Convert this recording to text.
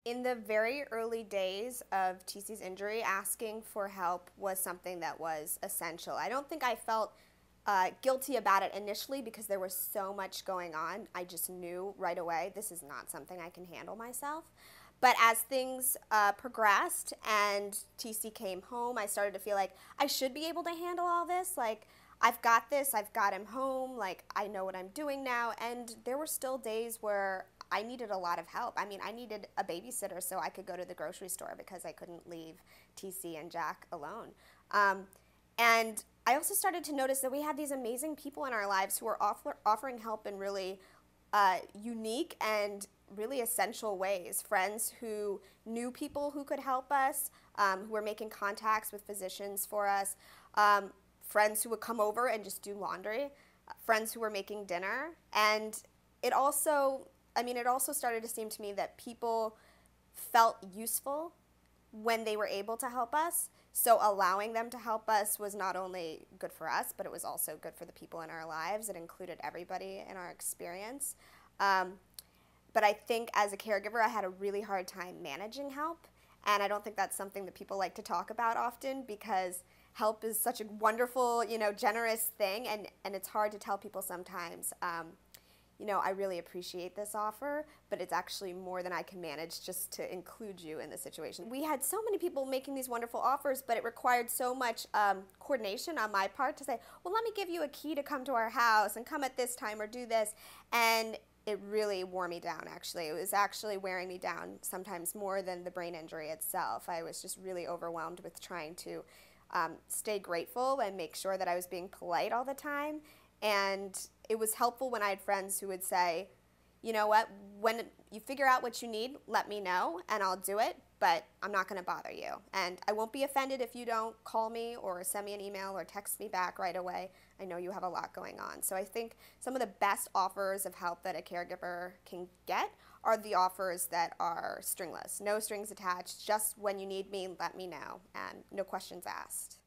In the very early days of TC's injury, asking for help was something that was essential. I don't think I felt guilty about it initially because there was so much going on. I just knew right away this is not something I can handle myself. But as things progressed and TC came home, I started to feel like I should be able to handle all this. Like, I've got this, I've got him home, like, I know what I'm doing now. And there were still days where I needed a lot of help. I mean, I needed a babysitter so I could go to the grocery store because I couldn't leave TC and Jack alone. And I also started to notice that we had these amazing people in our lives who were offering help in really unique and really essential ways. Friends who knew people who could help us, who were making contacts with physicians for us, friends who would come over and just do laundry, friends who were making dinner. And it also, it also started to seem to me that people felt useful when they were able to help us. So allowing them to help us was not only good for us, but it was also good for the people in our lives. It included everybody in our experience. But I think as a caregiver, I had a really hard time managing help. And I don't think that's something that people like to talk about often because help is such a wonderful, generous thing. And it's hard to tell people sometimes, I really appreciate this offer, but it's actually more than I can manage just to include you in the situation. We had so many people making these wonderful offers, but it required so much coordination on my part to say, well, let me give you a key to come to our house and come at this time or do this. And it really wore me down, actually. It was actually wearing me down sometimes more than the brain injury itself. I was just really overwhelmed with trying to stay grateful and make sure that I was being polite all the time. And it was helpful when I had friends who would say, you know what, when you figure out what you need, let me know and I'll do it, but I'm not going to bother you. And I won't be offended if you don't call me or send me an email or text me back right away. I know you have a lot going on. So I think some of the best offers of help that a caregiver can get are the offers that are stringless. No strings attached, just when you need me, let me know, and no questions asked.